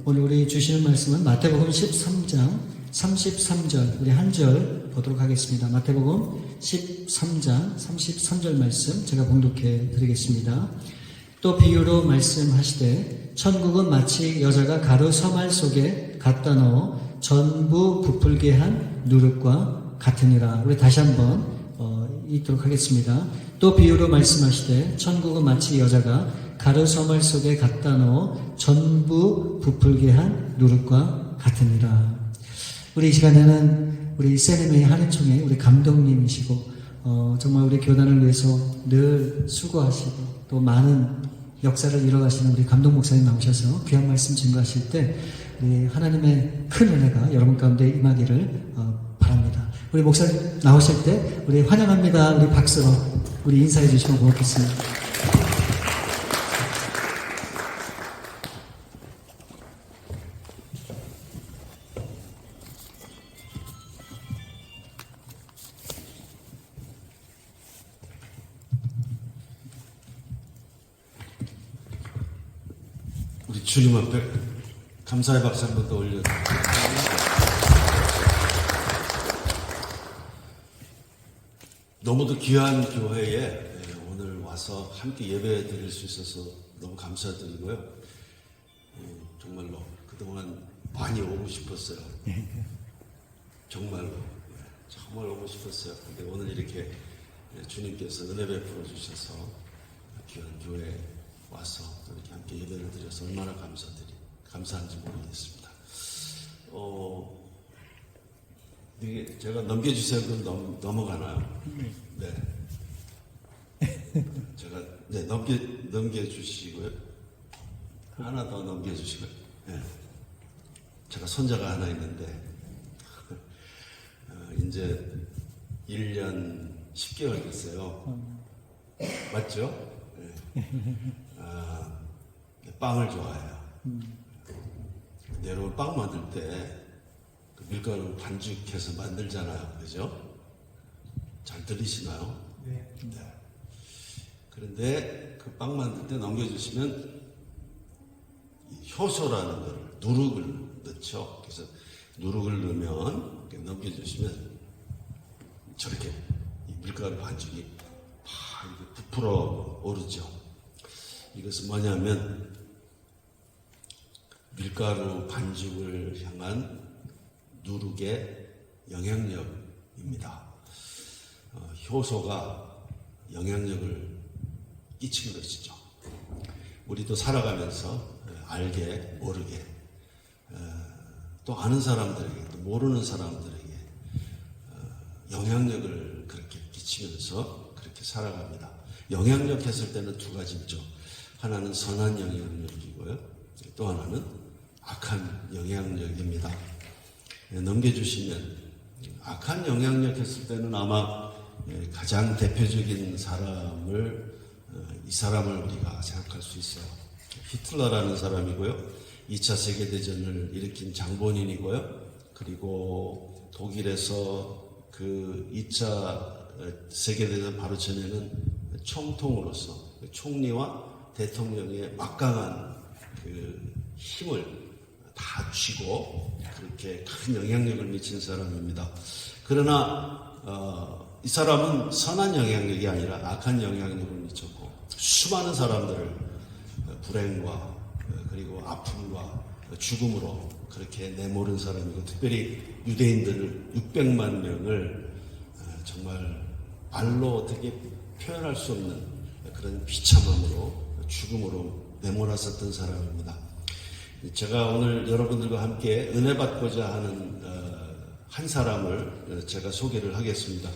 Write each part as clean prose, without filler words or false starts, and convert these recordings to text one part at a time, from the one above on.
오늘 우리 주시는 말씀은 마태복음 13장 33절, 우리 한 절 보도록 하겠습니다. 마태복음 13장 33절 말씀 제가 봉독해 드리겠습니다. 또 비유로 말씀하시되 천국은 마치 여자가 가루 서말 속에 갖다 넣어 전부 부풀게 한 누룩과 같으니라. 우리 다시 한번 읽도록 하겠습니다. 또 비유로 말씀하시되 천국은 마치 여자가 가루 서말 속에 갖다 넣어 전부 부풀게 한 누룩과 같으니라. 우리 이 시간에는 우리 세네메 한인총회 우리 감독님이시고 정말 우리 교단을 위해서 늘 수고하시고 또 많은 역사를 이뤄가시는 우리 감독 목사님 나오셔서 귀한 말씀 증거하실 때 우리 하나님의 큰 은혜가 여러분 가운데 임하기를 바랍니다. 우리 목사님 나오실 때 우리 환영합니다. 우리 박수로 우리 인사해 주시면 고맙겠습니다. 우리 주님 앞에 감사의 박수 한 번 더 올려드립니다. 너무도 귀한 교회에 오늘 와서 함께 예배 드릴 수 있어서 너무 감사드리고요. 정말로 그동안 많이 오고 싶었어요. 정말 오고 싶었어요. 근데 오늘 이렇게 주님께서 은혜 베풀어 주셔서 귀한 교회에 와서 이렇게 함께 예배를 드려서 얼마나 감사한지 모르겠습니다. 이게 제가 넘겨주세요. 그럼 넘어가나요? 네. 제가 넘겨주시고요. 하나 더 넘겨주시고요. 네. 제가 손자가 하나 있는데 이제 1년 10개월 됐어요. 맞죠? 네. 빵을 좋아해요. 근데 여러분 빵 만들 때 그 밀가루 반죽해서 만들잖아요. 그죠? 잘 들리시나요? 네. 그런데 그 빵 만들 때 넘겨주시면 효소라는 걸 누룩을 넣죠. 그래서 누룩을 넣으면 넘겨주시면 저렇게 이 밀가루 반죽이 팍 부풀어 오르죠. 이것은 뭐냐면 밀가루 반죽을 향한 누룩의 영향력입니다. 효소가 영향력을 끼친 것이죠. 우리도 살아가면서 알게 모르게 또 아는 사람들에게 또 모르는 사람들에게 영향력을 그렇게 끼치면서 그렇게 살아갑니다. 영향력 했을 때는 두 가지죠. 하나는 선한 영향력이고요. 또 하나는 악한 영향력입니다. 넘겨주시면 악한 영향력 했을 때는 아마 가장 대표적인 사람을 이 사람을 우리가 생각할 수 있어요. 히틀러라는 사람이고요. 2차 세계대전을 일으킨 장본인이고요. 그리고 독일에서 그 2차 세계대전 바로 전에는 총통으로서 총리와 대통령의 막강한 그 힘을 다 쥐고 그렇게 큰 영향력을 미친 사람입니다. 그러나 이 사람은 선한 영향력이 아니라 악한 영향력을 미쳤고 수많은 사람들을 불행과 그리고 아픔과 죽음으로 그렇게 내모른 사람이고 특별히 유대인들을 600만 명을 정말 말로 어떻게 표현할 수 없는 그런 비참함으로 죽음으로 내몰았었던 사람입니다. 제가 오늘 여러분들과 함께 은혜 받고자 하는 한 사람을 제가 소개를 하겠습니다.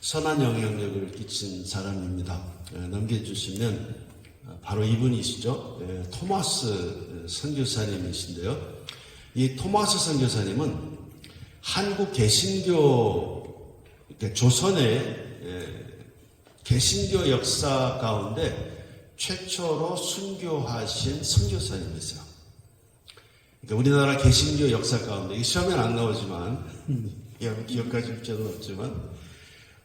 선한 영향력을 끼친 사람입니다. 넘겨주시면 바로 이분이시죠. 토마스 선교사님이신데요. 이 토마스 선교사님은 한국 개신교, 조선의 개신교 역사 가운데 최초로 순교하신 선교사님이세요. 그러니까 우리나라 개신교 역사 가운데, 시험에는 안 나오지만, 여러분 기억하실 필요는 없지만,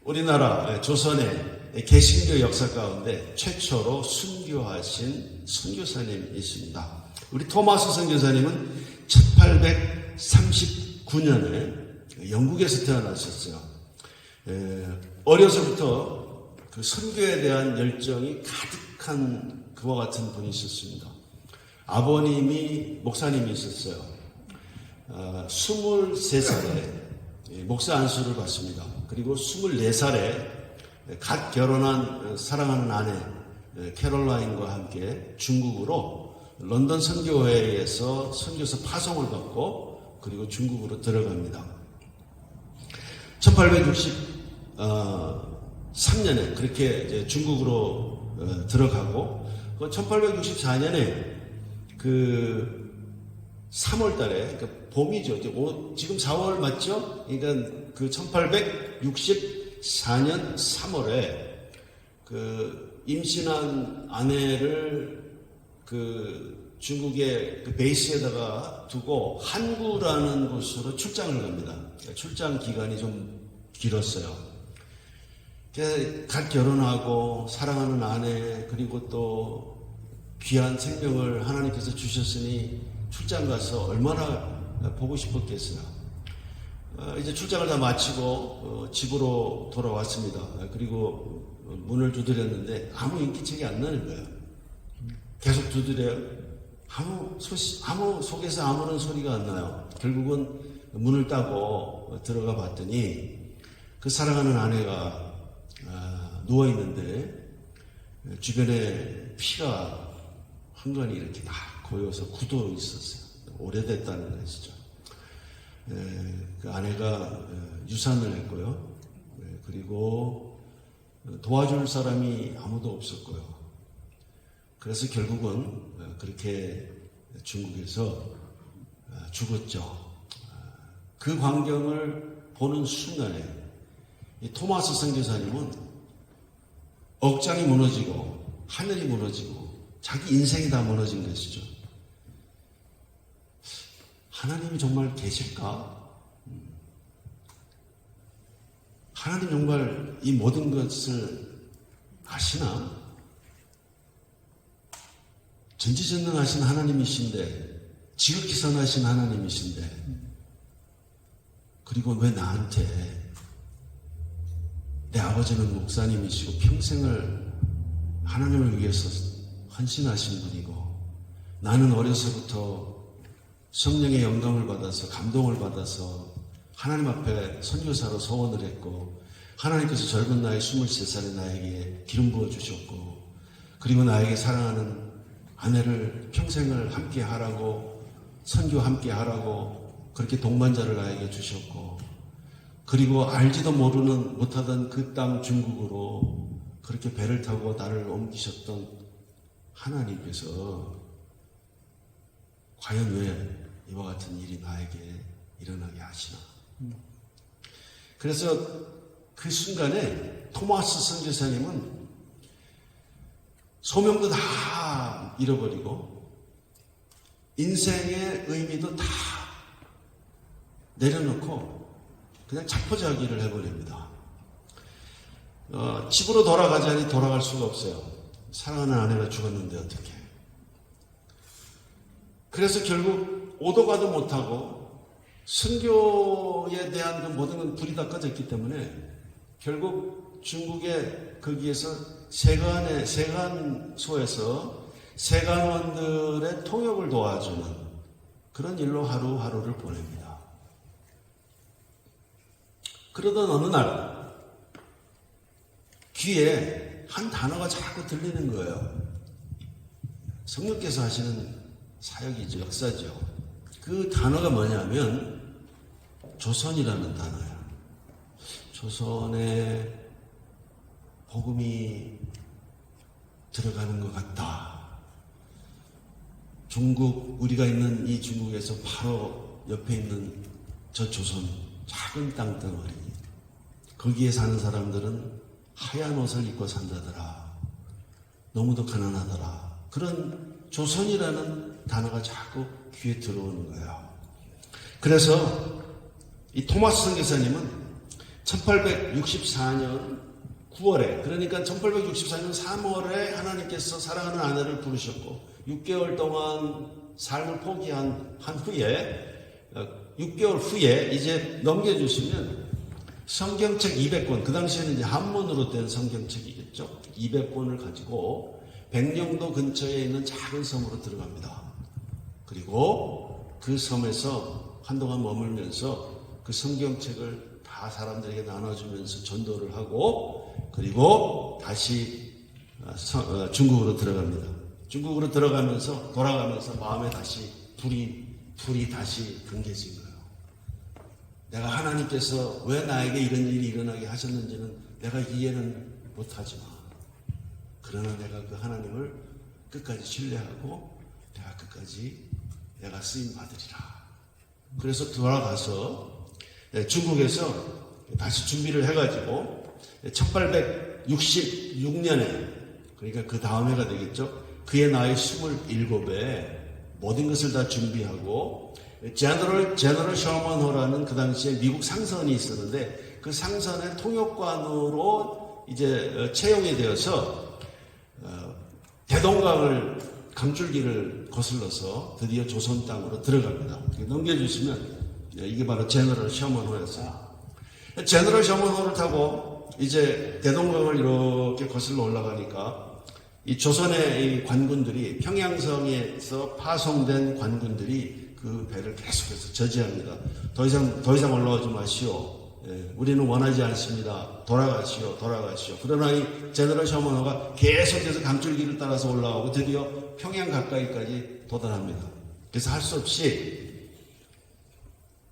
우리나라 조선의 개신교 역사 가운데 최초로 순교하신 선교사님이십니다. 우리 토마스 선교사님은 1839년에 영국에서 태어나셨어요. 어려서부터 그 선교에 대한 열정이 가득한 그와 같은 분이셨습니다. 아버님이 목사님이셨어요. 23살에 목사 안수를 받습니다. 그리고 24살에 갓 결혼한 사랑하는 아내 캐롤라인과 함께 중국으로 런던 선교회에서 선교사 파송을 받고 그리고 중국으로 들어갑니다. 1863년에 그렇게 이제 중국으로 들어가고 1864년에 그 3월 달에 그러니까 봄이죠. 지금 4월 맞죠? 그러니까 그 1864년 3월에 그 임신한 아내를 그 중국의 그 베이스에다가 두고 한구라는 곳으로 출장을 갑니다. 출장 기간이 좀 길었어요. 갓 결혼하고 사랑하는 아내 그리고 또 귀한 생명을 하나님께서 주셨으니 출장 가서 얼마나 보고 싶었겠어요. 이제 출장을 다 마치고 집으로 돌아왔습니다. 그리고 문을 두드렸는데 아무 인기척이 안 나는 거예요. 계속 두드려요. 아무 속에서 아무런 소리가 안 나요. 결국은 문을 따고 들어가 봤더니 그 사랑하는 아내가 누워 있는데 주변에 피가 한간이 이렇게 다 고여서 굳어 있었어요. 오래됐다는 것이죠. 그 아내가 유산을 했고요. 그리고 도와줄 사람이 아무도 없었고요. 그래서 결국은 그렇게 중국에서 죽었죠. 그 광경을 보는 순간에 이 토마스 선교사님은 억장이 무너지고 하늘이 무너지고 자기 인생이 다 무너진 것이죠. 하나님이 정말 계실까? 하나님 정말 이 모든 것을 아시나? 전지전능하신 하나님이신데, 지극히 선하신 하나님이신데, 그리고 왜 나한테 내 아버지는 목사님이시고 평생을 하나님을 위해서 헌신하신 분이고 나는 어려서부터 성령의 영감을 받아서 감동을 받아서 하나님 앞에 선교사로 서원을 했고 하나님께서 젊은 나이 23살의 나에게 기름 부어 주셨고 그리고 나에게 사랑하는 아내를 평생을 함께 하라고 선교 함께 하라고 그렇게 동반자를 나에게 주셨고 그리고 알지도 모르는 못하던 그 땅 중국으로 그렇게 배를 타고 나를 옮기셨던 하나님께서 과연 왜 이와 같은 일이 나에게 일어나게 하시나. 그래서 그 순간에 토마스 선교사님은 소명도 다 잃어버리고 인생의 의미도 다 내려놓고 그냥 자포자기를 해버립니다. 집으로 돌아가자니 돌아갈 수가 없어요. 사랑하는 아내가 죽었는데 어떻게. 그래서 결국 오도 가도 못하고 선교에 대한 그 모든 건 불이 다 꺼졌기 때문에 결국 중국의 거기에서 세간소에서 세간원들의 통역을 도와주는 그런 일로 하루하루를 보냅니다. 그러던 어느 날 귀에 한 단어가 자꾸 들리는 거예요. 성령께서 하시는 사역이죠. 역사죠. 그 단어가 뭐냐면 조선이라는 단어야. 조선에 복음이 들어가는 것 같다. 중국, 우리가 있는 이 중국에서 바로 옆에 있는 저 조선, 작은 땅덩어리. 거기에 사는 사람들은 하얀 옷을 입고 산다더라. 너무도 가난하더라. 그런 조선이라는 단어가 자꾸 귀에 들어오는 거예요. 그래서 이 토마스 선교사님은 1864년 9월에 그러니까 1864년 3월에 하나님께서 사랑하는 아내를 부르셨고 6개월 동안 삶을 포기한 후에 6개월 후에 이제 넘겨주시면 성경책 200권, 그 당시에는 이제 한문으로 된 성경책이겠죠. 200권을 가지고 백령도 근처에 있는 작은 섬으로 들어갑니다. 그리고 그 섬에서 한동안 머물면서 그 성경책을 다 사람들에게 나눠주면서 전도를 하고, 그리고 다시 중국으로 들어갑니다. 중국으로 들어가면서 돌아가면서 마음에 다시 불이 다시 금겨진 거예요. 내가 하나님께서 왜 나에게 이런 일이 일어나게 하셨는지는 내가 이해는 못하지만, 그러나 내가 그 하나님을 끝까지 신뢰하고 내가 끝까지 내가 쓰임 받으리라. 그래서 돌아가서 중국에서 다시 준비를 해가지고 1866년에, 그러니까 그 다음 해가 되겠죠. 그의 나이 27에 모든 것을 다 준비하고 제너럴 셔먼호라는 그 당시에 미국 상선이 있었는데 그 상선의 통역관으로 이제 채용이 되어서 대동강을 강줄기를 거슬러서 드디어 조선 땅으로 들어갑니다. 넘겨주시면 이게 바로 제너럴 셔먼호였어요. 제너럴 셔먼호를 타고 이제 대동강을 이렇게 거슬러 올라가니까 이 조선의 이 관군들이, 평양성에서 파송된 관군들이 그 배를 계속해서 저지합니다. 더 이상 올라오지 마시오. 우리는 원하지 않습니다. 돌아가시오. 그러나 이 제너럴 셔먼호가 계속해서 강줄기를 따라서 올라오고 드디어 평양 가까이까지 도달합니다. 그래서 할 수 없이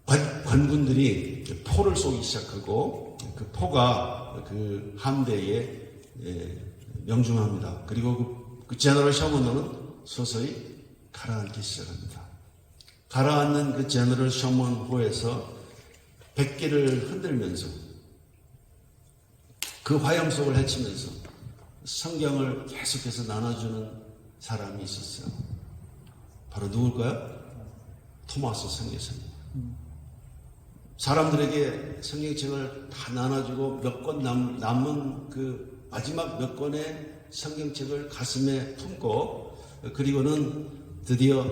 관군들이 포를 쏘기 시작하고 그 포가 그 함대에 명중합니다. 그리고 그 제너럴 셔먼호는 서서히 가라앉기 시작합니다. 가라앉는 그 제너럴 셔먼호에서 백기를 흔들면서 그 화염 속을 헤치면서 성경을 계속해서 나눠주는 사람이 있었어요. 바로 누굴까요? 토마스 선교사님. 사람들에게 성경책을 다 나눠주고 몇 권 남은 그 마지막 몇 권의 성경책을 가슴에 품고, 그리고는 드디어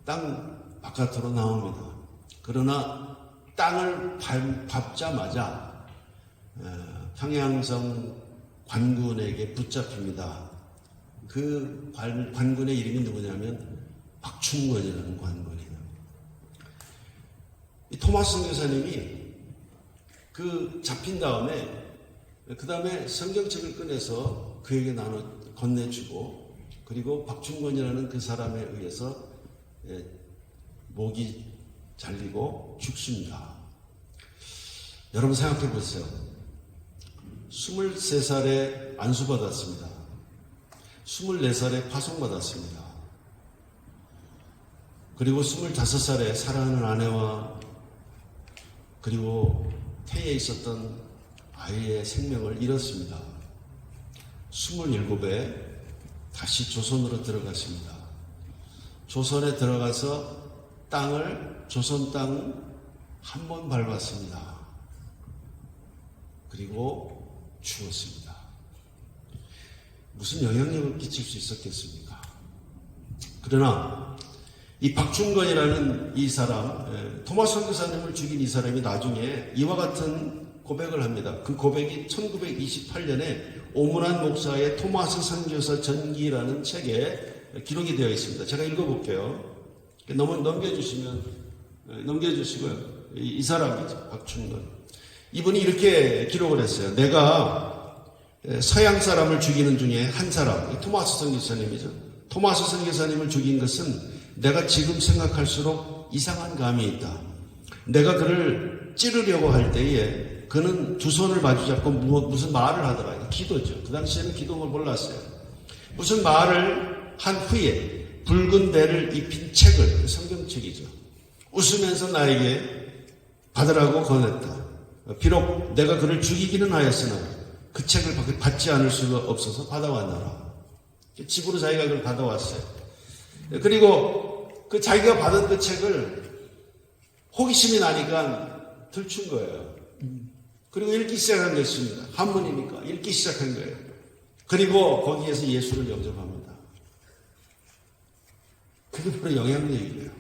땅 바깥으로 나옵니다. 그러나 땅을 밟자마자 평양성 관군에게 붙잡힙니다. 그 관군의 이름이 누구냐면 박충권이라는 관군이에요. 이 토마스 선교사님이 그 잡힌 다음에 그 다음에 성경책을 꺼내서 그에게 건네주고, 그리고 박충권이라는 그 사람에 의해서 목이 잘리고 죽습니다. 여러분 생각해 보세요. 23살에 안수받았습니다. 24살에 파송받았습니다. 그리고 25살에 사랑하는 아내와 그리고 태에 있었던 아이의 생명을 잃었습니다. 27에 다시 조선으로 들어갔습니다. 조선에 들어가서 조선 땅 한 번 밟았습니다. 그리고 죽었습니다. 무슨 영향력을 끼칠 수 있었겠습니까? 그러나 이 박충건이라는 이 사람, 토마스 선교사님을 죽인 이 사람이 나중에 이와 같은 고백을 합니다. 그 고백이 1928년에 오문환 목사의 토마스 선교사 전기라는 책에 기록이 되어 있습니다. 제가 읽어볼게요. 넘겨주시고요. 이 사람이죠. 박충건. 이분이 이렇게 기록을 했어요. 내가 서양 사람을 죽이는 중에 한 사람, 토마스 선교사님이죠. 토마스 선교사님을 죽인 것은 내가 지금 생각할수록 이상한 감이 있다. 내가 그를 찌르려고 할 때에 그는 두 손을 마주잡고 무슨 말을 하더라. 기도죠. 그 당시에는 기도를 몰랐어요. 무슨 말을 한 후에 붉은 대를 입힌 책을, 성경책이죠, 웃으면서 나에게 받으라고 권했다. 비록 내가 그를 죽이기는 하였으나 그 책을 받지 않을 수가 없어서 받아왔노라. 집으로 자기가 그걸 받아왔어요. 그리고 그 자기가 받은 그 책을 호기심이 나니까 들춘 거예요. 그리고 읽기 시작한 것입니다. 한문이니까 읽기 시작한 거예요. 그리고 거기에서 예수를 영접합니다. 그게 바로 영향력이에요.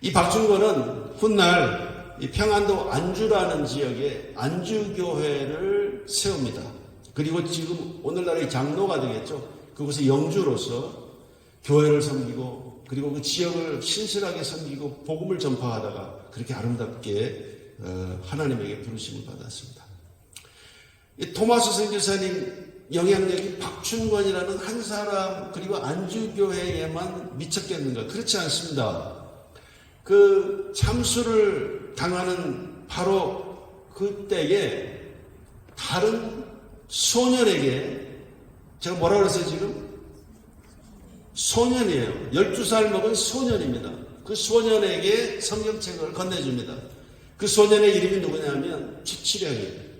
이 박준권은 훗날 이 평안도 안주라는 지역에 안주교회를 세웁니다. 그리고 지금 오늘날의 장로가 되겠죠. 그곳에 영주로서 교회를 섬기고 그리고 그 지역을 신실하게 섬기고 복음을 전파하다가 그렇게 아름답게 하나님에게 부르심을 받았습니다. 이 토마스 선교사님 영향력이 박춘권이라는 한 사람 그리고 안주교회에만 미쳤겠는가? 그렇지 않습니다. 그 참수를 당하는 바로 그때에 다른 소년에게 제가 뭐라 그랬어요 지금? 소년이에요. 12살 먹은 소년입니다. 그 소년에게 성경책을 건네줍니다. 그 소년의 이름이 누구냐면 최치량이에요.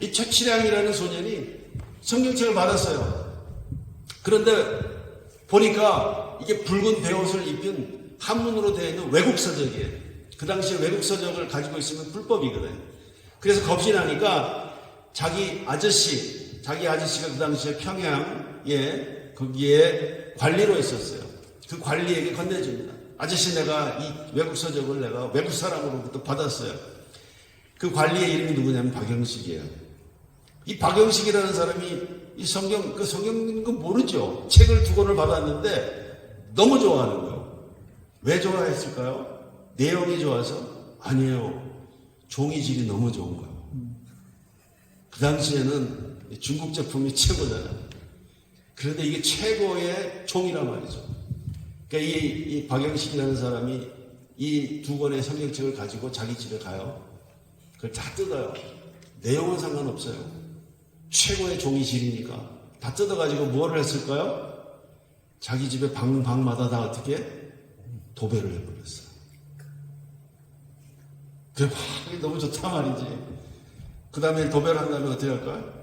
이 최치량이라는 소년이 성경책을 받았어요. 그런데 보니까 이게 붉은 베옷을 입힌 한문으로 되어 있는 외국 서적이에요. 그 당시에 외국 서적을 가지고 있으면 불법이거든요. 그래서 겁이 나니까 자기 아저씨가 그 당시에 평양에 거기에 관리로 있었어요. 그 관리에게 건네줍니다. 아저씨 내가 이 외국 서적을 내가 외국 사람으로부터 받았어요. 그 관리의 이름이 누구냐면 박영식이에요. 이 박영식이라는 사람이 이 성경 읽는 거 모르죠. 책을 2권을 받았는데 너무 좋아하는 거예요. 왜 좋아했을까요? 내용이 좋아서? 아니에요. 종이질이 너무 좋은 거예요. 그 당시에는 중국 제품이 최고잖아요. 그런데 이게 최고의 종이란 말이죠. 그러니까 이 박영식이라는 사람이 이 2권의 성경책을 가지고 자기 집에 가요. 그걸 다 뜯어요. 내용은 상관없어요. 최고의 종이질이니까. 다 뜯어가지고 뭐를 했을까요? 자기 집에 방마다 다 어떻게? 도배를 해버렸어요. 그래, 너무 좋단 말이지. 그 다음에 도배를 한 다음에 어떻게 할까요?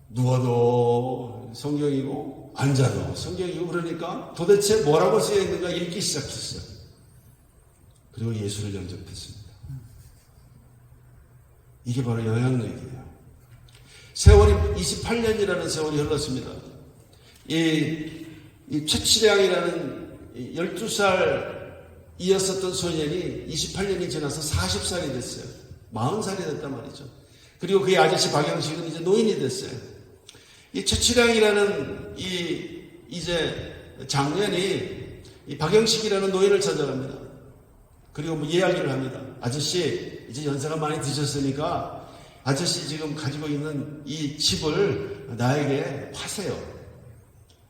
누워도 성경이고 앉아도 성경이고 그러니까 도대체 뭐라고 쓰여 있는가 읽기 시작했어요. 그리고 예수를 영접했습니다. 이게 바로 영향력이에요. 세월이 28년이라는 세월이 흘렀습니다. 이 최치량이라는 12살이었었던 소년이 28년이 지나서 40살이 됐어요. 40살이 됐단 말이죠. 그리고 그의 아저씨 박영식은 이제 노인이 됐어요. 이 최치량이라는 이제 장년이 이 박영식이라는 노인을 찾아갑니다. 그리고 뭐 이야기를 합니다. 아저씨 이제 연세가 많이 드셨으니까 아저씨 지금 가지고 있는 이 집을 나에게 파세요.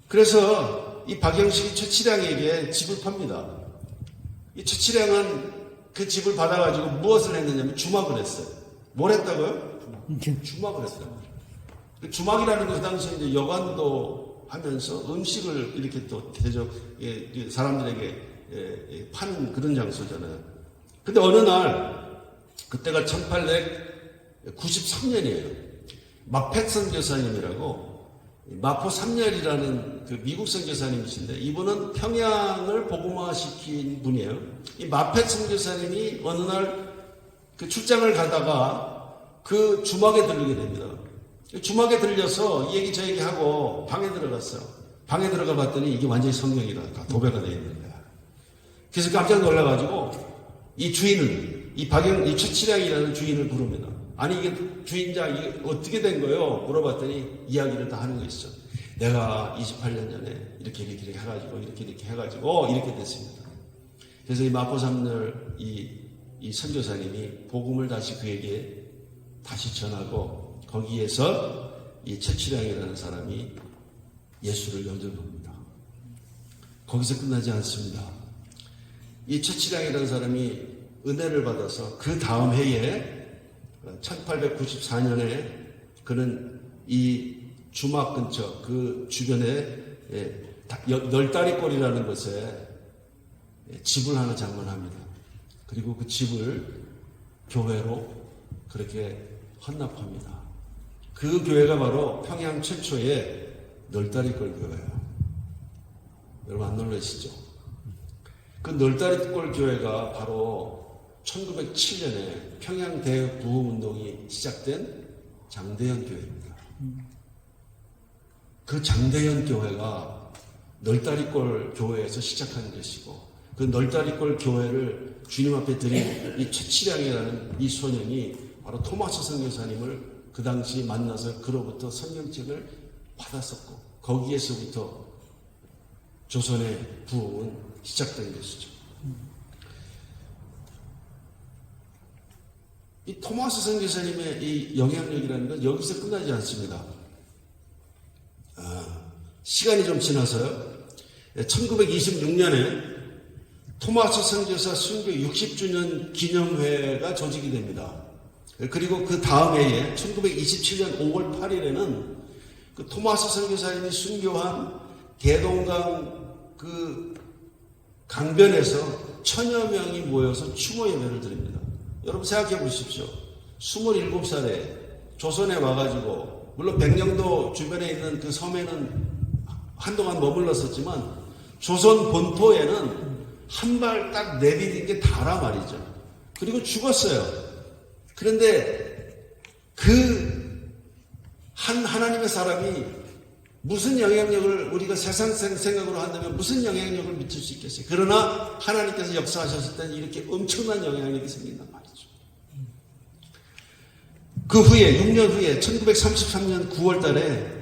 그래서 이 박영식이 최치량에게 집을 팝니다. 이 최치량은 그 집을 받아가지고 무엇을 했느냐면 주막을 했어요. 뭘 했다고요? 주막을 했어요. 주막이라는 것 그 당시에 이제 여관도 하면서 음식을 이렇게 또 사람들에게 파는 그런 장소잖아요. 근데 어느 날, 그때가 1893년이에요. 마펫 선교사님이라고, 마포 3렬이라는 그 미국 선교사님이신데, 이분은 평양을 복음화시킨 분이에요. 이 마펫 선교사님이 어느 날 그 출장을 가다가 그 주막에 들르게 됩니다. 주막에 들려서 이 얘기 저 얘기 하고 방에 들어갔어요. 방에 들어가 봤더니 이게 완전히 성경이라 다 도배가 되어 있는 거야. 그래서 깜짝 놀라가지고 이 주인을 이 최치량이라는 주인을 부릅니다. 아니 이게 주인자 이게 어떻게 된 거예요? 물어봤더니 이야기를 다 하는 거 있어. 내가 28년 전에 이렇게 해가지고 이렇게 해가지고 이렇게 됐습니다. 그래서 이 마포 3절 이 선교사님이 복음을 다시 그에게 다시 전하고 거기에서 이 최치량이라는 사람이 예수를 영접합니다. 거기서 끝나지 않습니다. 이 최치량이라는 사람이 은혜를 받아서 그 다음 해에 1894년에 그는 이 주막 근처 그 주변에 널다리골이라는 곳에 집을 하나 장만합니다. 그리고 그 집을 교회로 그렇게 헌납합니다. 그 교회가 바로 평양 최초의 널다리골 교회예요. 여러분 안 놀라시죠? 그 널다리골 교회가 바로 1907년에 평양 대부흥운동이 시작된 장대현 교회입니다. 그 장대현 교회가 널다리골 교회에서 시작한 것이고 그 널다리골 교회를 주님 앞에 드린 이 최치량이라는 이 소년이 바로 토마스 선교사님을 그 당시 만나서 그로부터 성경책을 받았었고 거기에서부터 조선의 부흥은 시작된 것이죠. 이 토마스 선교사님의 이 영향력이라는 건 여기서 끝나지 않습니다. 시간이 좀 지나서요. 1926년에 토마스 선교사 순교 60주년 기념회가 조직이 됩니다. 그리고 그 다음 해에 1927년 5월 8일에는 그 토마스 선교사님이 순교한 대동강 그 강변에서 1000여 명이 모여서 추모 예배를 드립니다. 여러분 생각해 보십시오. 27살에 조선에 와가지고 물론 백령도 주변에 있는 그 섬에는 한동안 머물렀었지만 조선 본토에는 한 발 딱 내디딘 게 다라 말이죠. 그리고 죽었어요. 그런데 그 한 하나님의 사람이 무슨 영향력을 우리가 세상 생각으로 한다면 무슨 영향력을 미칠 수 있겠어요. 그러나 하나님께서 역사하셨을 때는 이렇게 엄청난 영향력이 생긴단 말이죠. 그 후에 6년 후에 1933년 9월 달에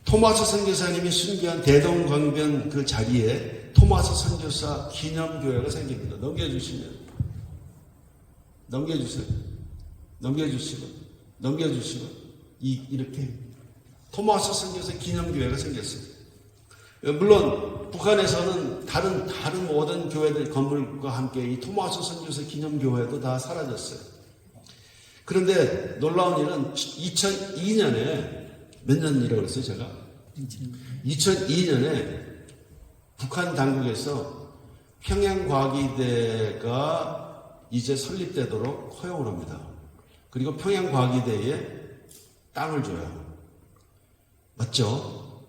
토마스 선교사님이 순교한 대동강변 그 자리에 토마스 선교사 기념교회가 생깁니다. 넘겨주시고 이렇게 토마스 선교사 기념교회가 생겼어요. 물론 북한에서는 다른 모든 교회들 건물과 함께 이 토마스 선교사 기념교회도 다 사라졌어요. 그런데 놀라운 일은 2002년에 몇 년이라고 그랬어요, 제가? 2002년에 북한 당국에서 평양과기대가 이제 설립되도록 허용을 합니다. 그리고 평양과기대에 땅을 줘요. 맞죠?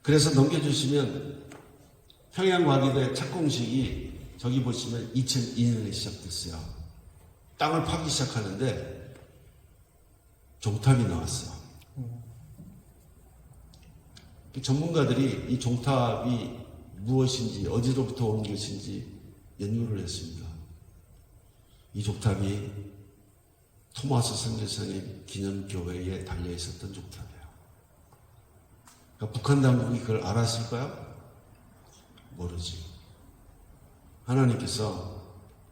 그래서 넘겨주시면 평양과기대 착공식이 저기 보시면 2002년에 시작됐어요. 땅을 파기 시작하는데 종탑이 나왔어요. 전문가들이 이 종탑이 무엇인지 어디로부터 온 것인지 연구를 했습니다. 이 종탑이 토마스 선교사님 기념교회에 달려 있었던 종탑이에요. 그러니까 북한 당국이 그걸 알았을까요? 모르지. 하나님께서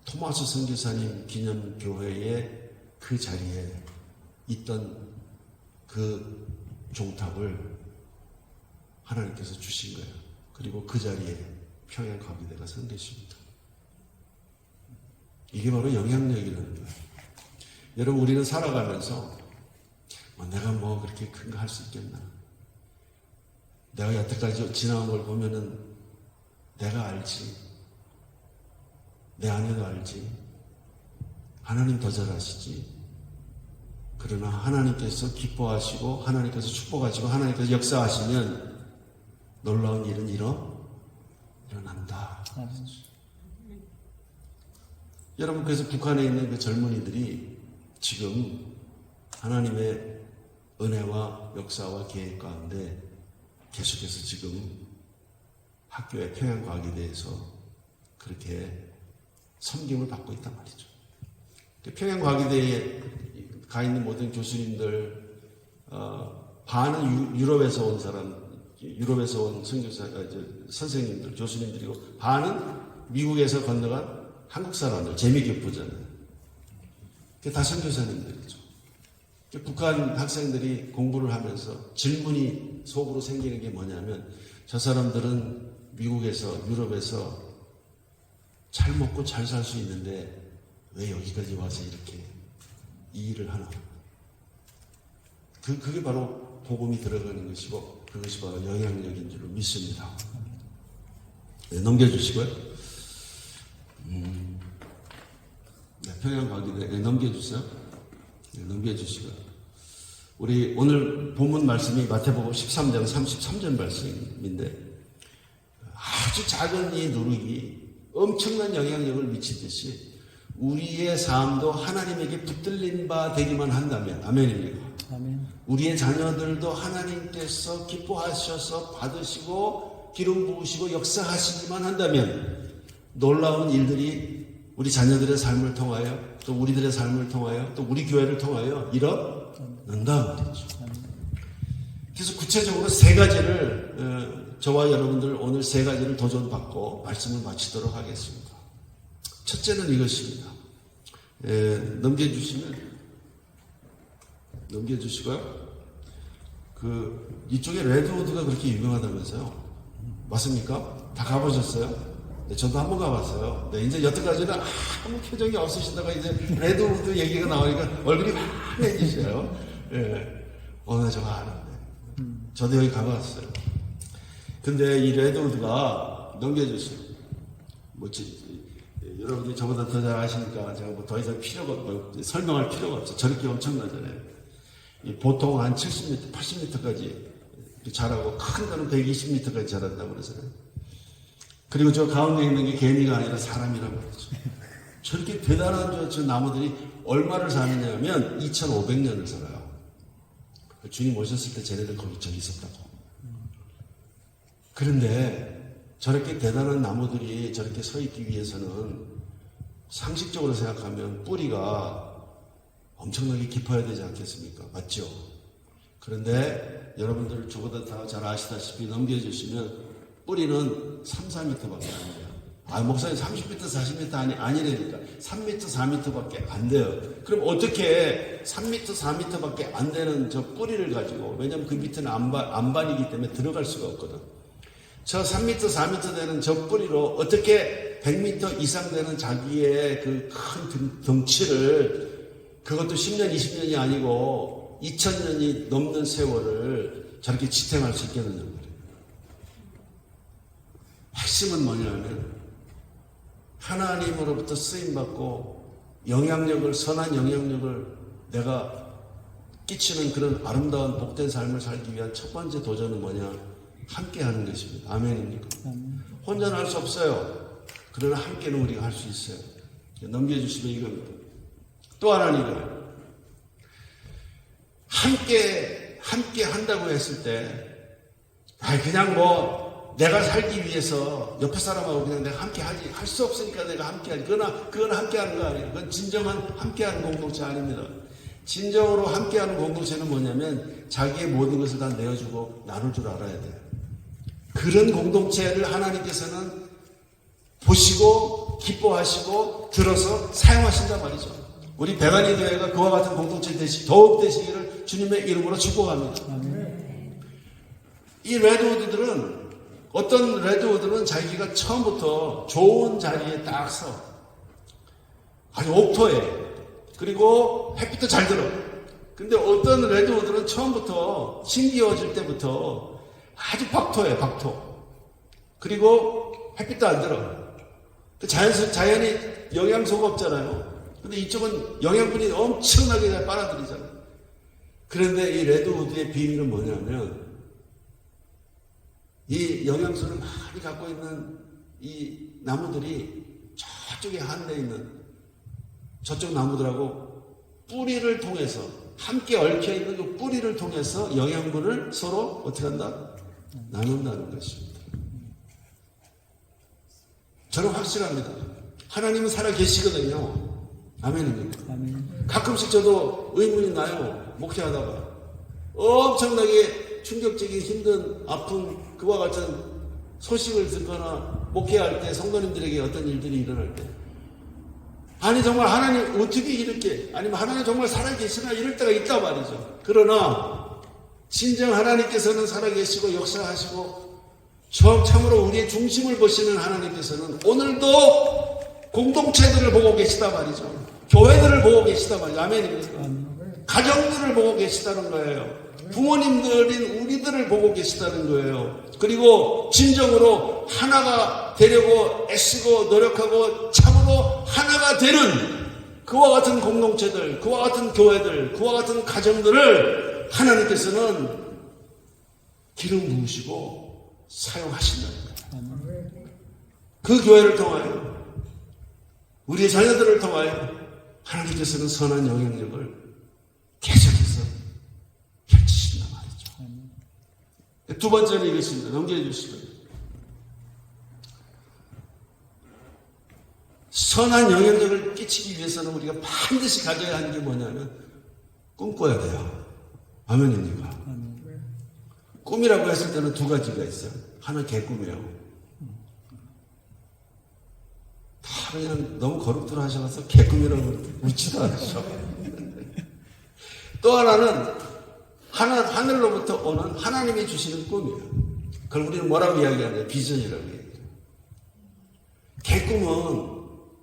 토마스 선교사님 기념교회의 그 자리에 있던 그 종탑을 하나님께서 주신 거예요. 그리고 그 자리에 평양과기대가 선 것입니다. 이게 바로 영향력이라는 거예요. 여러분 우리는 살아가면서 내가 뭐 그렇게 큰 거 할 수 있겠나. 내가 여태까지 지나온 걸 보면은 내가 알지. 내 아내도 알지. 하나님 더 잘 아시지. 그러나 하나님께서 기뻐하시고 하나님께서 축복하시고 하나님께서 역사하시면 놀라운 일은 일어난다. 여러분 그래서 북한에 있는 그 젊은이들이 지금 하나님의 은혜와 역사와 계획 가운데 계속해서 지금 학교의 평양과기대에서 그렇게 섬김을 받고 있단 말이죠. 평양과기대에 가 있는 모든 교수님들 반은 유럽에서 온 사람, 유럽에서 온 선교사, 선생님들, 교수님들이고 반은 미국에서 건너간 한국 사람들, 재미교포잖아요. 다 선교사님들이죠. 북한 학생들이 공부를 하면서 질문이 속으로 생기는 게 뭐냐면 저 사람들은 미국에서, 유럽에서 잘 먹고 잘 살 수 있는데 왜 여기까지 와서 이렇게 이 일을 하나? 그게 바로 복음이 들어가는 것이고 그것이 바로 영향력인 줄 믿습니다. 네, 넘겨주시고요. 네, 평양과기대 네, 넘겨주세요. 네, 넘겨주시고요. 우리 오늘 본문 말씀이 마태복음 13장 33절 말씀인데 아주 작은 이 누룩이 엄청난 영향력을 미치듯이 우리의 삶도 하나님에게 붙들린 바 되기만 한다면 아멘입니다. 아멘. 우리의 자녀들도 하나님께서 기뻐하셔서 받으시고 기름 부으시고 역사하시기만 한다면 놀라운 일들이 우리 자녀들의 삶을 통하여 또 우리들의 삶을 통하여 또 우리 교회를 통하여 일어난다 말이죠. 그래서 구체적으로 세 가지를 저와 여러분들 오늘 세 가지를 도전받고 말씀을 마치도록 하겠습니다. 첫째는 이것입니다. 넘겨주시고요. 이쪽에 레드우드가 그렇게 유명하다면서요. 맞습니까? 다 가보셨어요? 네, 저도 한번 가봤어요. 네, 이제 여태까지는 아무 표정이 없으시다가 이제 레드우드 얘기가 나오니까 얼굴이 환해지셔요. 예. 어느 저거 아는데. 저도 여기 가봤어요. 근데 이 레드우드가 넘겨주시고, 여러분들이 저보다 더 잘 아시니까 제가 뭐 더 이상 설명할 필요가 없죠. 저렇게 엄청나잖아요. 보통 한 70m, 80m까지 자라고 큰 거는 120m까지 자란다고 그러잖아요. 그리고 저 가운데 있는 게 개미가 아니라 사람이란 말이죠. 저렇게 대단한 저 나무들이 얼마를 사느냐 하면 2500년을 살아요. 주님 오셨을 때 쟤네들 저기 있었다고. 그런데 저렇게 대단한 나무들이 저렇게 서 있기 위해서는 상식적으로 생각하면 뿌리가 엄청나게 깊어야 되지 않겠습니까? 맞죠? 그런데 여러분들 저보다 다 잘 아시다시피 넘겨주시면 뿌리는 3, 4m밖에 안 돼요. 목사님 30m, 40m 아니라니까. 3m, 4m밖에 안 돼요. 그럼 어떻게 3m, 4m밖에 안 되는 저 뿌리를 가지고, 왜냐면 그 밑에는 안반이기 때문에 들어갈 수가 없거든. 저 3m, 4m 되는 저 뿌리로 어떻게 100m 이상 되는 자기의 그 큰 덩치를, 그것도 10년, 20년이 아니고 2000년이 넘는 세월을 저렇게 지탱할 수 있겠느냐 말이에요. 핵심은 뭐냐면 하나님으로부터 쓰임받고 영향력을, 선한 영향력을 내가 끼치는 그런 아름다운 복된 삶을 살기 위한 첫 번째 도전은 뭐냐? 함께 하는 것입니다. 아멘입니까? 혼자는 할 수 없어요. 그러나 함께는 우리가 할 수 있어요. 넘겨주시면 이겁니다. 또 하나는 이거예요. 함께 한다고 했을 때, 그냥 내가 살기 위해서 옆에 사람하고 그냥 내가 함께 하지, 할 수 없으니까 내가 함께 하지. 그건 함께 하는 거 아니에요. 그건 진정한 함께 하는 공동체 아닙니다. 진정으로 함께 하는 공동체는 뭐냐면 자기의 모든 것을 다 내어주고 나눌 줄 알아야 돼요. 그런 공동체를 하나님께서는 보시고 기뻐하시고 들어서 사용하신단 말이죠. 우리 배관이 교회가 그와 같은 공동체 더욱 되시기를 주님의 이름으로 축복합니다. 이 레드우드들은, 어떤 레드우드는 자기가 처음부터 좋은 자리에 딱 서, 아주 옥토해. 그리고 햇빛도 잘 들어. 근데 어떤 레드우드는 처음부터 심기어질 때부터 아주 박토해, 박토. 그리고 햇빛도 안 들어. 자연이 영양소가 없잖아요. 근데 이쪽은 영양분이 엄청나게 잘 빨아들이잖아요. 그런데 이 레드우드의 비밀은 뭐냐면, 이 영양소를 많이 갖고 있는 이 나무들이 저쪽에 한데 있는 저쪽 나무들하고 뿌리를 통해서, 함께 얽혀있는 그 뿌리를 통해서 영양분을 서로 어떻게 한다? 나눈다는 것입니다. 저는 확실합니다. 하나님은 살아 계시거든요. 아멘입니다. 가끔씩 저도 의문이 나요. 목회하다가 엄청나게 충격적인 힘든 아픈 그와 같은 소식을 듣거나 목회할 때 성도님들에게 어떤 일들이 일어날 때, 아니 정말 하나님 어떻게 이렇게, 아니면 하나님 정말 살아계시나 이럴 때가 있단 말이죠. 그러나 진정 하나님께서는 살아계시고 역사하시고 참으로 우리의 중심을 보시는 하나님께서는 오늘도 공동체들을 보고 계시단 말이죠. 교회들을 보고 계시단 말이죠. 아멘입니까? 가정들을 보고 계시다는 거예요. 부모님들인 우리들을 보고 계시다는 거예요. 그리고 진정으로 하나가 되려고 애쓰고 노력하고 참으로 하나가 되는 그와 같은 공동체들, 그와 같은 교회들, 그와 같은 가정들을 하나님께서는 기름 부으시고 사용하신다는 거예요. 그 교회를 통하여, 우리의 자녀들을 통하여 하나님께서는 선한 영향력을 계속해서 펼치신단 말이죠. 두 번째는 이것입니다. 넘겨주시면 선한 영향력을 끼치기 위해서는 우리가 반드시 가져야 하는 게 뭐냐면 꿈꿔야 돼요. 아멘입니까? 꿈이라고 했을 때는 두 가지가 있어요. 하나 개꿈이에요. 다 그냥 너무 거룩들 하셔서 개꿈이라고 웃지도 않으셔. 또 하나는 하늘로부터 오는 하나님이 주시는 꿈이에요. 그걸 우리는 뭐라고 이야기하냐? 비전이라고 얘기해요. 개꿈은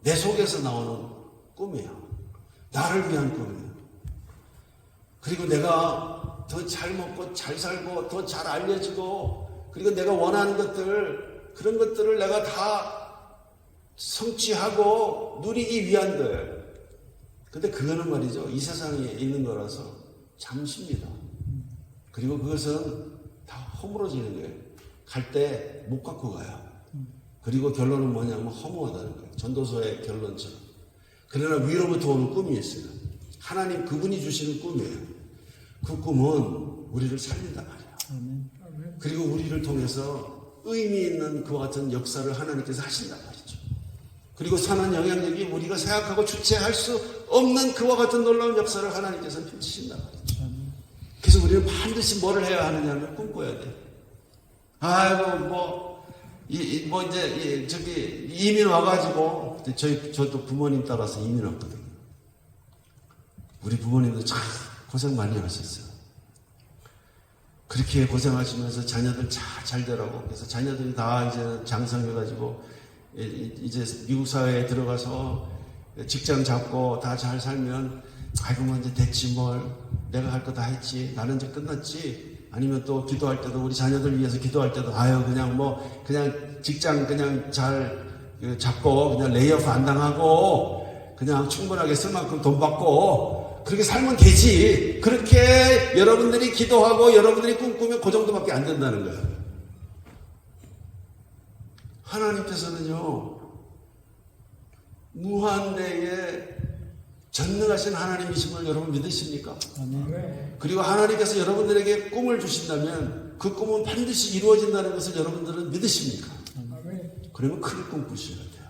내 속에서 나오는 꿈이에요. 나를 위한 꿈이에요. 그리고 내가 더 잘 먹고 잘 살고 더 잘 알려지고 그리고 내가 원하는 것들 그런 것들을 내가 다 성취하고 누리기 위한 거예요. 근데 그거는 말이죠. 이 세상에 있는 거라서 잠시입니다. 그리고 그것은 다 허물어지는 거예요. 갈 때 못 갖고 가요. 그리고 결론은 뭐냐면 허무하다는 거예요. 전도서의 결론처럼. 그러나 위로부터 오는 꿈이 있어요. 하나님 그분이 주시는 꿈이에요. 그 꿈은 우리를 살린단 말이에요. 그리고 우리를 통해서 의미 있는 그와 같은 역사를 하나님께서 하신단 말이죠. 그리고 선한 영향력이 우리가 생각하고 주체할 수 없는 그와 같은 놀라운 역사를 하나님께서 펼치신단 말이죠. 그래서 우리는 반드시 뭐를 해야 하느냐면 꿈꿔야 돼요. 아이고 저기 이민 와가지고 저도 부모님 따라서 이민 왔거든요. 우리 부모님도 참 고생 많이 하셨어요. 그렇게 고생하시면서 자녀들 잘 되라고. 그래서 자녀들이 다 이제 장성해가지고 이제 미국 사회에 들어가서 직장 잡고 다 잘 살면 아이고 뭐 이제 됐지 뭘 내가 할 거 다 했지 나는 이제 끝났지. 아니면 또 기도할 때도 우리 자녀들 위해서 기도할 때도 아유 그냥 직장 그냥 잘 잡고 그냥 레이오프 안 당하고 그냥 충분하게 쓸 만큼 돈 받고 그렇게 살면 되지. 그렇게 여러분들이 기도하고 여러분들이 꿈꾸면 그 정도밖에 안 된다는 거예요. 하나님께서는요 무한대에 전능하신 하나님이심을 여러분 믿으십니까? 그리고 하나님께서 여러분들에게 꿈을 주신다면 그 꿈은 반드시 이루어진다는 것을 여러분들은 믿으십니까? 그러면 크게 꿈꾸셔야 돼요.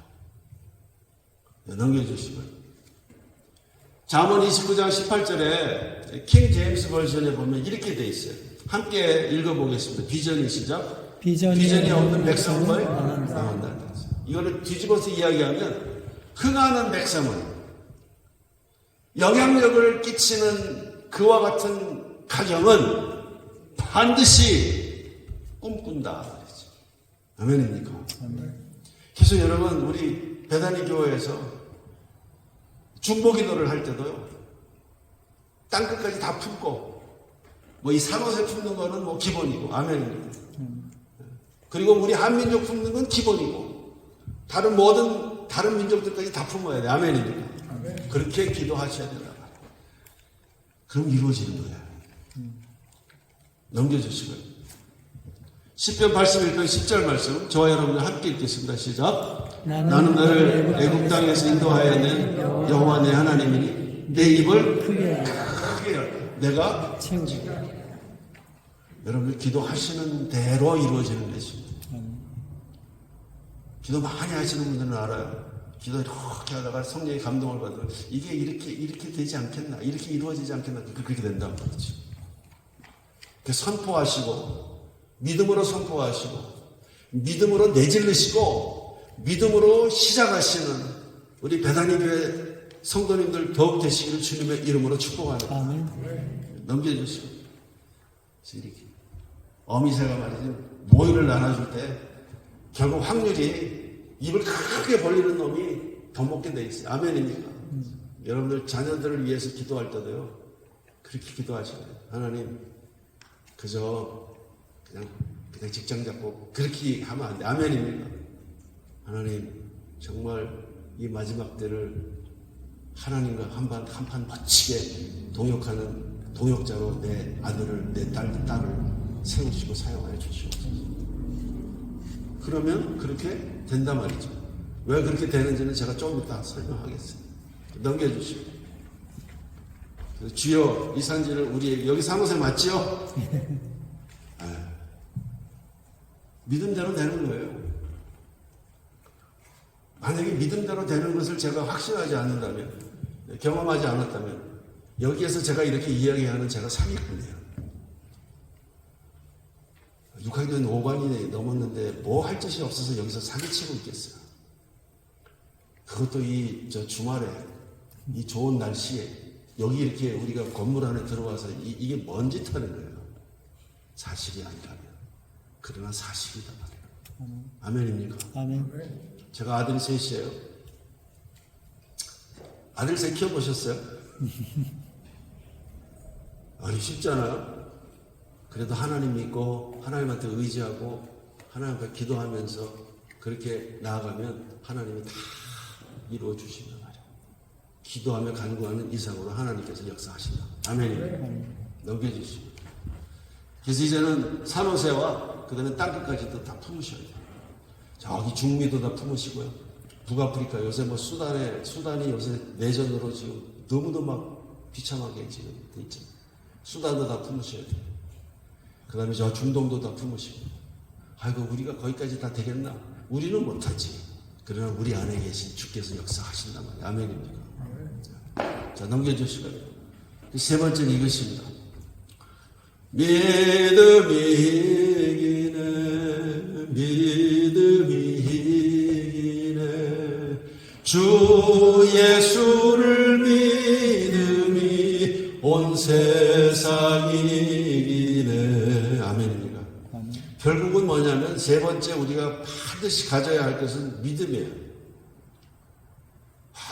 넘겨주시고요. 잠언 29장 18절에 킹 제임스 버전에 보면 이렇게 돼 있어요. 함께 읽어보겠습니다. 비전이 시작. 비전이 없는 백성을 망한다. 이거를 뒤집어서 이야기하면 흥하는 백성은 영향력을 끼치는 그와 같은 가정은 반드시 꿈꾼다. 아멘입니까? 그래서 여러분 우리 베다니 교회에서 중보기도를 할 때도요 땅끝까지 다 품고 뭐 이 산옷에 품는 거는 뭐 기본이고 아멘입니다. 그리고 우리 한민족 품는 건 기본이고 다른 모든 다른 민족들까지 다 품어야 돼. 아멘입니다. 그렇게 기도하셔야 된다. 그럼 이루어지는 거야. 넘겨주시고요. 10편 81편 10절 말씀 저와 여러분이 함께 읽겠습니다. 시작. 나는 너를 애굽 땅에서 인도하여 낸 여호와 내 하나님이니 내 입을 크게 열 내가 채우리라. 여러분 기도하시는 대로 이루어지는 것입니다. 기도 많이 하시는 분들은 알아요. 기도 이렇게 하다가 성령의 감동을 받으면 이게 이렇게 되지 않겠나, 이렇게 이루어지지 않겠나, 그렇게 된다는 거죠. 선포하시고, 믿음으로 선포하시고, 믿음으로 내질르시고, 믿음으로 시작하시는 우리 베다니 교회 성도님들 더욱 되시기를 주님의 이름으로 축복합니다. 넘겨주시고, 이렇게 어미새가 말이죠, 모이를 나눠줄 때 결국 확률이 입을 크게 벌리는 놈이 더 먹게 돼 있어요. 아멘입니까? 여러분들 자녀들을 위해서 기도할 때도요 그렇게 기도하셔야 돼요. 하나님 그냥 직장 잡고 그렇게 하면 안 돼. 아멘입니까? 하나님 정말 이 마지막 때를 하나님과 한판 멋지게 동역하는 동역자로 내 아들을 내 딸을 세우시고 사용하여 주시옵소서. 그러면 그렇게 된단 말이죠. 왜 그렇게 되는지는 제가 조금 이따 설명하겠습니다. 넘겨주시고. 주여 이 산지를 우리 여기 사무소 맞지요? 믿음대로 되는 거예요. 만약에 믿음대로 되는 것을 제가 확신하지 않는다면, 경험하지 않았다면, 여기에서 제가 이렇게 이야기하는 제가 사기꾼이에요. 6학년 5반이 넘었는데 뭐 할 짓이 없어서 여기서 사기치고 있겠어요. 그것도 저 주말에, 이 좋은 날씨에, 여기 이렇게 우리가 건물 안에 들어와서 이게 뭔 짓 하는 거예요. 사실이 아니라면. 그러나 사실이다 말이에요. 아멘입니까? 아멘. 제가 아들이 셋이에요. 아들 셋 키워보셨어요? 아니, 쉽잖아요. 그래도 하나님 믿고 하나님한테 의지하고 하나님 앞에 기도하면서 그렇게 나아가면 하나님이 다 이루어 주시는 말이에요. 기도하며 간구하는 이상으로 하나님께서 역사하신다. 아멘입니다. 넘겨주시고. 그래서 이제는 산호세와 그 다음에 땅끝까지도 다 품으셔야 돼요. 저기 중미도 다 품으시고요. 북아프리카 요새 뭐 수단이 요새 내전으로 지금 너무도 막 비참하게 지금 돼 있잖아요. 수단도 다 품으셔야 돼요. 그 다음에 저 중동도 다 품으시고. 아이고, 우리가 거기까지 다 되겠나? 우리는 못하지. 그러나 우리 안에 계신 주께서 역사하신단 말이에요. 아멘입니까? 자, 넘겨주시고요. 세 번째는 이것입니다. 믿음이 이기네. 주 예수를 믿음이 온 세상이 이기네. 아멘입니다. 결국은 뭐냐면 세 번째 우리가 반드시 가져야 할 것은 믿음이에요.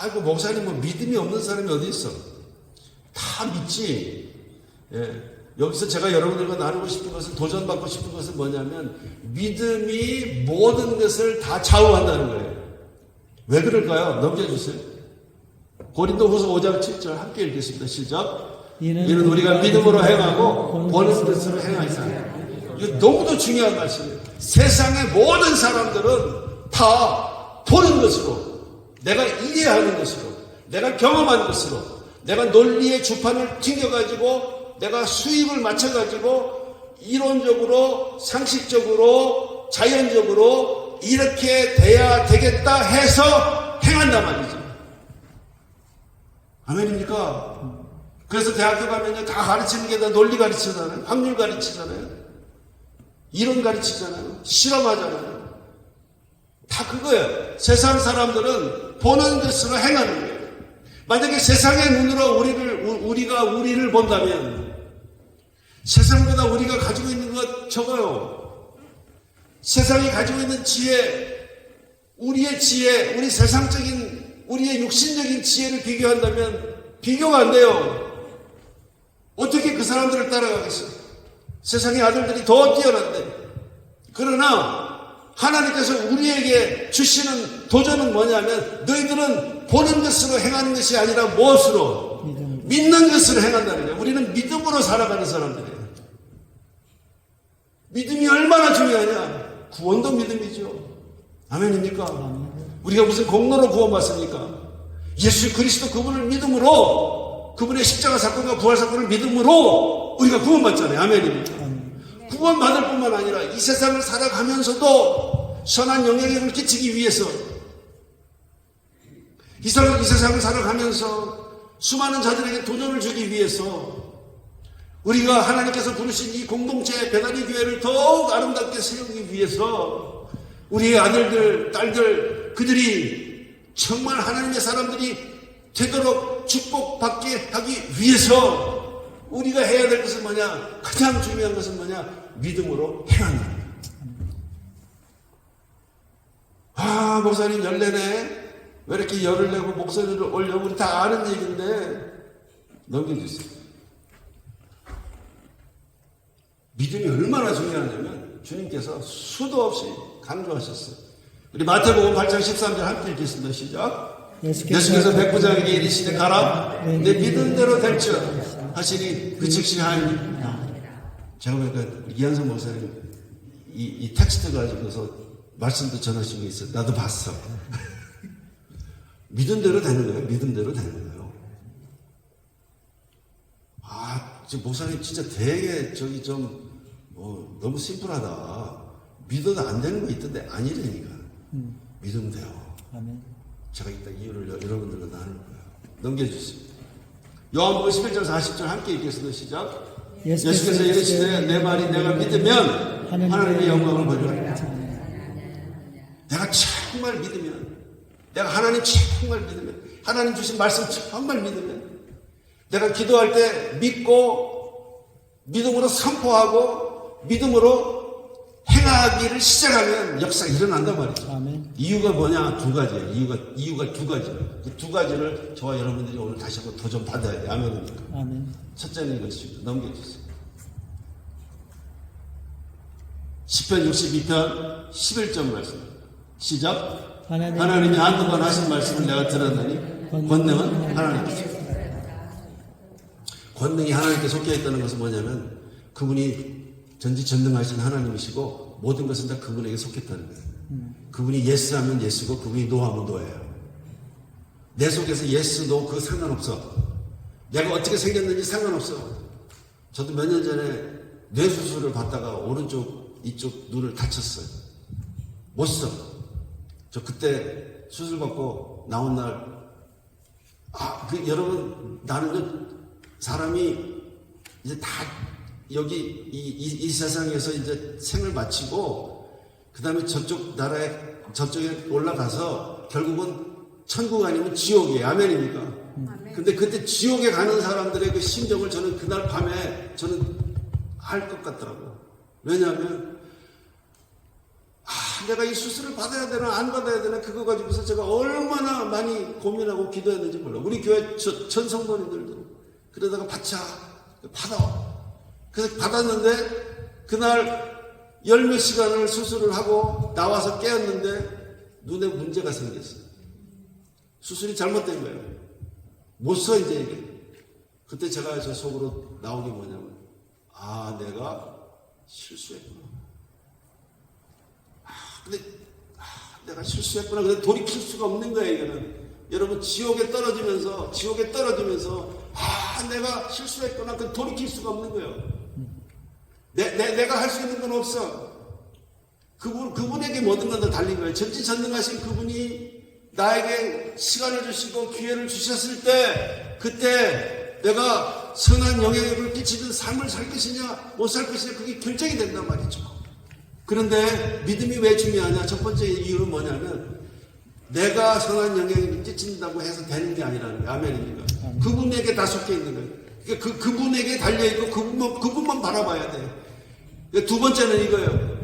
아이고, 목사님 뭐 믿음이 없는 사람이 어디 있어? 다 믿지. 예. 여기서 제가 여러분들과 나누고 싶은 것은, 도전받고 싶은 것은 뭐냐면 믿음이 모든 것을 다 좌우한다는 거예요. 왜 그럴까요? 넘겨주세요. 고린도후서 5장 7절 함께 읽겠습니다. 시작. 이는 우리가 믿음으로 행하고 보는 것으로 행하자. 이거 너무도 중요한 말씀이에요. 세상의 모든 사람들은 다 보는 것으로, 내가 이해하는 것으로, 내가 경험한 것으로, 내가 논리의 주판을 튕겨가지고 내가 수입을 맞춰가지고 이론적으로, 상식적으로, 자연적으로 이렇게 돼야 되겠다 해서 행한단 말이죠. 아멘입니까? 그래서 대학교 가면요, 다 가르치는 게 다 논리 가르치잖아요. 확률 가르치잖아요. 이론 가르치잖아요. 실험하잖아요. 다 그거예요. 세상 사람들은 보는 것으로 행하는 거예요. 만약에 세상의 눈으로 우리가 우리를 본다면 세상보다 우리가 가지고 있는 것 적어요. 세상이 가지고 있는 지혜, 우리의 지혜, 우리 세상적인, 우리의 육신적인 지혜를 비교한다면 비교가 안 돼요. 어떻게 그 사람들을 따라가겠어요? 세상의 아들들이 더 뛰어난데. 그러나 하나님께서 우리에게 주시는 도전은 뭐냐면 너희들은 보는 것으로 행하는 것이 아니라 무엇으로? 믿는 것으로 행한다는 거예요. 우리는 믿음으로 살아가는 사람들이에요. 믿음이 얼마나 중요하냐? 구원도 믿음이죠. 아멘입니까? 우리가 무슨 공로로 구원받습니까? 예수 그리스도 그분을 믿음으로, 그분의 십자가 사건과 부활 사건을 믿음으로 우리가 구원받잖아요. 아멘입니까? 구원받을 뿐만 아니라 이 세상을 살아가면서도 선한 영향력을 끼치기 위해서, 이 세상을 살아가면서 수많은 자들에게 도전을 주기 위해서 우리가 하나님께서 부르신 이 공동체 베다니 교회를 더욱 아름답게 세우기 위해서 우리의 아들들, 딸들, 그들이 정말 하나님의 사람들이 되도록 축복받게 하기 위해서 우리가 해야 될 것은 뭐냐? 가장 중요한 것은 뭐냐? 믿음으로 행하는 거예요. 아, 목사님 열내네. 왜 이렇게 열을 내고 목소리를 올려? 우리 다 아는 얘기인데 넘겨주세요. 믿음이 얼마나 중요하냐면 주님께서 수도 없이 강조하셨어요. 우리 마태복음 8장 13절 함께 읽겠습니다. 시작. 예수께서 백부장에게 이르시되 가라 내 믿음대로 될지어다 하시니 그 즉시 하니. 제가 보니까 이한성 목사님 이 텍스트 가지고서 말씀도 전하신 게 있어요. 나도 봤어. 믿음대로 되는 거예요. 믿음대로 되는 거예요. 아, 저 목사님 진짜 되게 너무 심플하다. 믿어도 안 되는 거 있던데 아니라니까. 믿으면 돼요. 아멘. 제가 이따 이유를 여러분들과 나눌 거예요. 넘겨주세요. 요한복음 11장 40절 함께 읽겠습니다. 시작. 예수께서 이르시되 내 말이 내가 믿으면 하나님의 영광을 보리라. 내가 정말 믿으면, 내가 하나님 정말 믿으면, 하나님 주신 말씀 정말 믿으면, 내가 기도할 때 믿고 믿음으로 선포하고 믿음으로 행하기를 시작하면 역사가 일어난단 말이죠. 아멘. 이유가 뭐냐? 두 가지예요. 이유가 두 가지예요. 그 두 가지를 저와 여러분들이 오늘 다시 한번 도전 받아야 돼요. 아멘입니까? 아멘. 첫째는 이것입니다. 넘겨주세요. 시편 62편 11절 말씀. 시작. 하나님이 한두 번 하신 말씀을 내가 들었느니 권능은 하나님께서. 권능이 하나님께 속해 있다는 것은 뭐냐면 그분이 전지전능하신 하나님이시고 모든 것은 다 그분에게 속했다는 거예요. 그분이 예스하면 예스고 그분이 노하면 노예요. 내 속에서 예스, 노 그거 상관없어. 내가 어떻게 생겼는지 상관없어. 저도 몇 년 전에 뇌 수술을 받다가 오른쪽 이쪽 눈을 다쳤어요. 못 써. 저 그때 수술 받고 나온 날 여러분 나는 사람이 이제 다 여기 이 세상에서 이제 생을 마치고 그 다음에 저쪽 나라에 저쪽에 올라가서 결국은 천국 아니면 지옥이에요. 아멘입니까? 아멘. 근데 그때 지옥에 가는 사람들의 그 심정을 저는 그날 밤에 저는 알 것 같더라고요. 왜냐하면 내가 이 수술을 받아야 되나 안 받아야 되나 그거 가지고서 제가 얼마나 많이 고민하고 기도했는지 몰라요. 우리 교회 전 성도님들도 그러다가 받자 받아. 그래서 받았는데 그날 열 몇 시간을 수술을 하고 나와서 깨었는데 눈에 문제가 생겼어요. 수술이 잘못된 거예요. 못 써 이제 이게. 그때 제가 저 속으로 나온 게 뭐냐면 내가 실수했구나. 근데 내가 실수했구나. 근데 돌이킬 수가 없는 거예요. 이거는 여러분 지옥에 떨어지면서 내가 실수했구나. 그 돌이킬 수가 없는 거예요. 내가 할 수 있는 건 없어. 그분에게 모든 건 다 달린 거예요. 전지전능하신 그분이 나에게 시간을 주시고 기회를 주셨을 때 그때 내가 선한 영향력을 끼치는 삶을 살 것이냐 못 살 것이냐 그게 결정이 된단 말이죠. 그런데 믿음이 왜 중요하냐? 첫 번째 이유는 뭐냐면 내가 선한 영향력을 끼친다고 해서 되는 게 아니라는 거예요. 아멘입니까? 그분에게 다 속해 있는 거예요. 그러니까 그분에게 달려있고 그분만 바라봐야 돼요. 두 번째는 이거예요.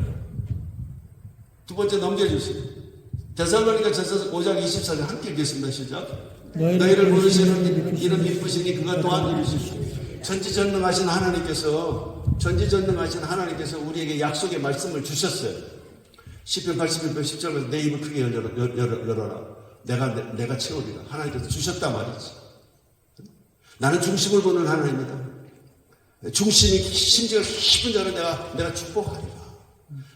두 번째 넘겨주세요. 데살로니가 전서 5장 24절 함께 읽겠습니다. 시작. 너희를 부르시는 이름 이쁘시니 그가 또한 이루시고 전지전능하신 하나님께서 우리에게 약속의 말씀을 주셨어요. 시편 81편 10절에서 내 입을 크게 열어라. 내가 채우리라. 하나님께서 주셨단 말이지. 나는 중심을 보는 하나님이다. 중심이 심지어 깊은 자를 내가 축복하리라.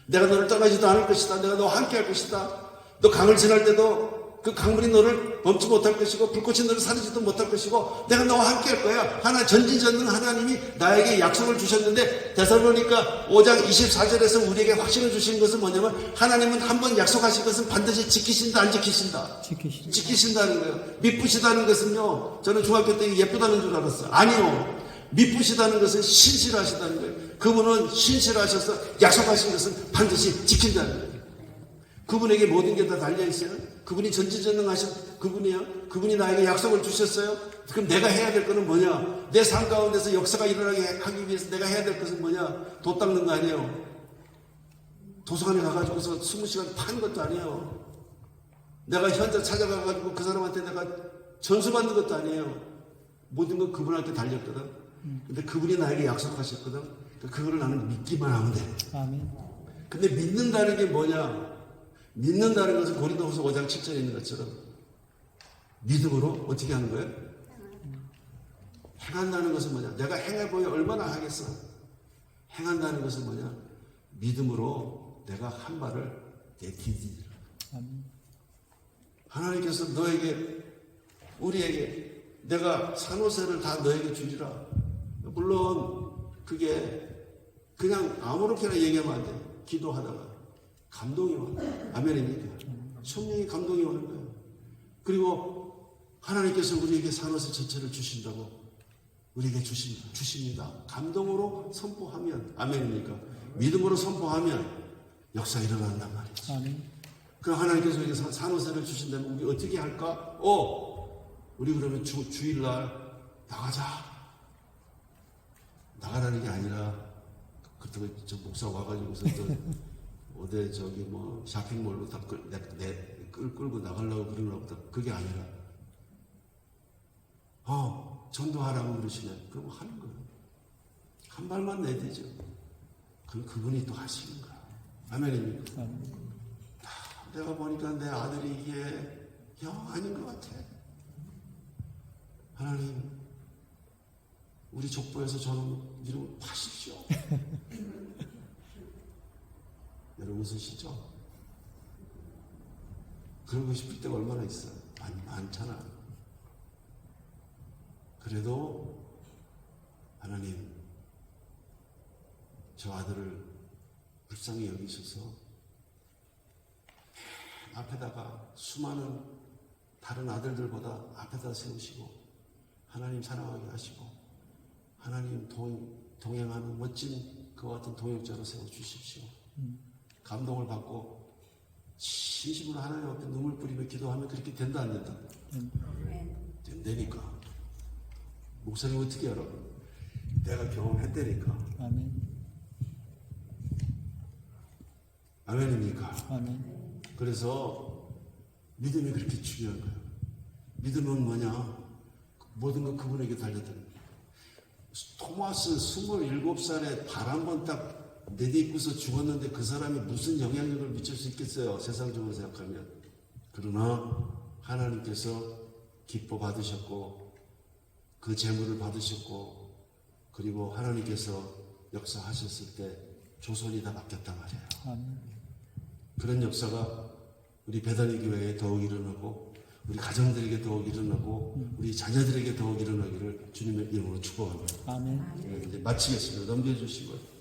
내가 너를 떠나지도 않을 것이다. 내가 너와 함께 할 것이다. 너 강을 지날 때도 그 강물이 너를 멈지 못할 것이고 불꽃이 너를 사르지도 못할 것이고 내가 너와 함께 할 거야. 전지전능 하나님이 나에게 약속을 주셨는데 데살로니가 5장 24절에서 우리에게 확신을 주신 것은 뭐냐면 하나님은 한번 약속하신 것은 반드시 지키신다 안 지키신다? 지키신다는 거예요. 미쁘시다는 것은요, 저는 중학교 때 예쁘다는 줄 알았어요. 아니요. 미쁘시다는 것은 신실하시다는 거예요. 그분은 신실하셔서 약속하신 것은 반드시 지킨다는 거예요. 그분에게 모든 게 다 달려있어요. 그분이 전지전능하신 그분이에요. 그분이 나에게 약속을 주셨어요. 그럼 내가 해야 될 거는 뭐냐? 내 삶 가운데서 역사가 일어나게 하기 위해서 내가 해야 될 것은 뭐냐? 도 닦는 거 아니에요. 도서관에 가가지고서 20시간 파는 것도 아니에요. 내가 현장 찾아가가지고 그 사람한테 내가 전수받는 것도 아니에요. 모든 건 그분한테 달렸거든. 근데 그분이 나에게 약속하셨거든. 그거를 나는 믿기만 하면 돼. 아멘. 근데 믿는다는 게 뭐냐? 믿는다는 것은 고린도후서 5장 7절에 있는 것처럼 믿음으로 어떻게 하는 거예요? 행한다는 것은 뭐냐? 내가 행해보여 얼마나 하겠어? 행한다는 것은 뭐냐? 믿음으로 내가 한 발을 내디디라. 하나님께서 너에게, 우리에게 내가 산호세를 다 너에게 주리라. 물론 그게 그냥 아무렇게나 얘기하면 안 돼. 기도하다가 감동이 와. 아멘입니까? 성령의 감동이 오는 거예요. 그리고 하나님께서 우리에게 산옷의 전체를 주신다고 우리에게 주십니다. 감동으로 선포하면, 아멘입니까? 믿음으로 선포하면 역사 일어난단 말이죠. 아멘. 그 하나님께서 우리에게 산옷을 주신다면 우리 어떻게 할까? 우리 그러면 주일날 나가자. 나가라는 게 아니라 그때 저 목사 와가지고서 또 어디 저기 뭐 쇼핑몰로 다 끌고 나가려고 그러려고 그게 아니라 전도하라고 그러시네. 그럼 하는 거예요. 한 발만 내대죠. 그럼 그분이 또 하시는 거야. 아멘입니까? 내가 보니까 내 아들이 이게 영 아닌 것 같아. 하나님, 우리 족보에서 저는 이름을 파십시오. 여러분 웃으시죠? 그러고 싶을 때가 얼마나 있어요? 많잖아. 그래도 하나님, 저 아들을 불쌍히 여기셔서 앞에다가 수많은 다른 아들들보다 앞에다 세우시고 하나님 사랑하게 하시고 하나님 동행하는 멋진 그와 같은 동역자로 세워주십시오. 감동을 받고 진심으로 하나님 앞에 눈물 뿌리며 기도하면 그렇게 된다 안 된다? 된다니까. 목사님 어떻게 알아? 내가 경험했다니까. 아멘. 아멘입니까? 아멘. 그래서 믿음이 그렇게 중요한 거예요. 믿음은 뭐냐? 모든 것 그분에게 달려드는 거예요. 토마스 27살에 발 한 번 딱 내딛고서 죽었는데 그 사람이 무슨 영향력을 미칠 수 있겠어요? 세상적으로 생각하면. 그러나 하나님께서 기뻐 받으셨고 그 재물을 받으셨고 그리고 하나님께서 역사하셨을 때 조선이 다 바뀌었단 말이에요. 아멘. 그런 역사가 우리 베다니 교회에 더욱 일어나고 우리 가정들에게 더욱 일어나고 우리 자녀들에게 더욱 일어나기를 주님의 이름으로 축복합니다. 아멘. 이제 마치겠습니다. 넘겨주시고요.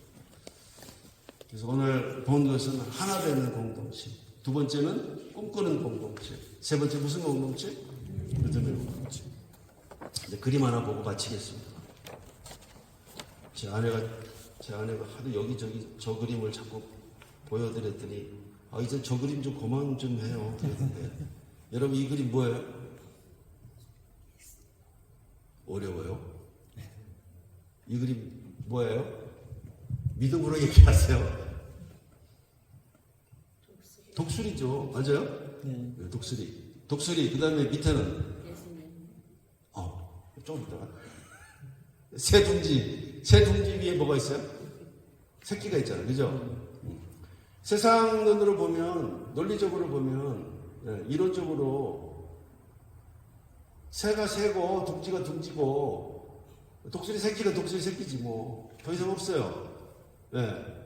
그래서 오늘 본 것은 하나 되는 공동체. 두 번째는 꿈꾸는 공동체. 세 번째 무슨 공동체? 믿음의 공동체. 이제 그림 하나 보고 마치겠습니다. 제 아내가 하도 여기저기 저 그림을 자꾸 보여드렸더니 이제 저 그림 좀 그만 좀 해요. 그랬는데 여러분 이 그림 뭐예요? 어려워요? 이 그림 뭐예요? 믿음으로 얘기하세요. 독수리죠. 맞아요? 네. 독수리. 독수리. 그 다음에 밑에는 좀 있다가 새둥지. 새둥지 위에 뭐가 있어요? 새끼가 있잖아요. 그죠? 세상 눈으로 보면, 논리적으로 보면, 이론적으로 새가 새고 둥지가 둥지고 독수리 새끼가 독수리 새끼지 뭐 더 이상 없어요.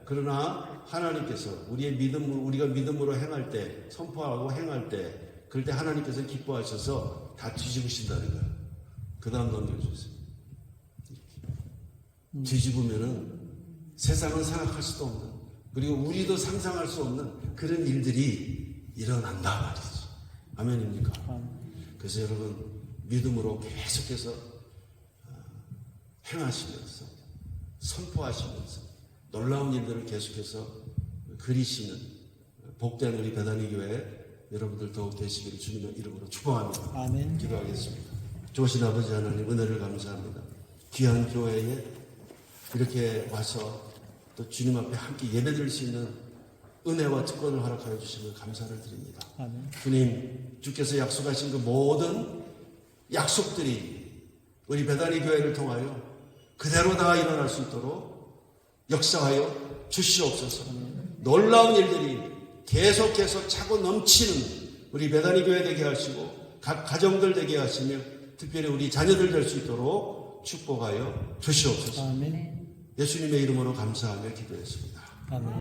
그러나 하나님께서 우리가 믿음으로 행할 때, 선포하고 행할 때, 그럴 때 하나님께서 기뻐하셔서 다 뒤집으신다는 거예요. 그 다음 넘겨주세요. 뒤집으면은 세상은 생각할 수도 없는, 그리고 우리도 상상할 수 없는 그런 일들이 일어난다 말이죠. 아멘입니까? 그래서 여러분 믿음으로 계속해서 행하시면서 선포하시면서 놀라운 일들을 계속해서 그리시는 복된 우리 베다니 교회 여러분들 더욱 되시기를 주님의 이름으로 축복합니다. 아멘. 기도하겠습니다. 좋으신 아버지 하나님 은혜를 감사합니다. 귀한 교회에 이렇게 와서 또 주님 앞에 함께 예배드릴 수 있는 은혜와 특권을 허락하여 주시면 감사를 드립니다. 아멘. 주님, 주께서 약속하신 그 모든 약속들이 우리 베다니 교회를 통하여 그대로 다 일어날 수 있도록 역사하여 주시옵소서. 놀라운 일들이 계속해서 차고 넘치는 우리 베다니 교회 되게 하시고 각 가정들 되게 하시며 특별히 우리 자녀들 될 수 있도록 축복하여 주시옵소서. 아멘. 예수님의 이름으로 감사하며 기도했습니다. 아멘.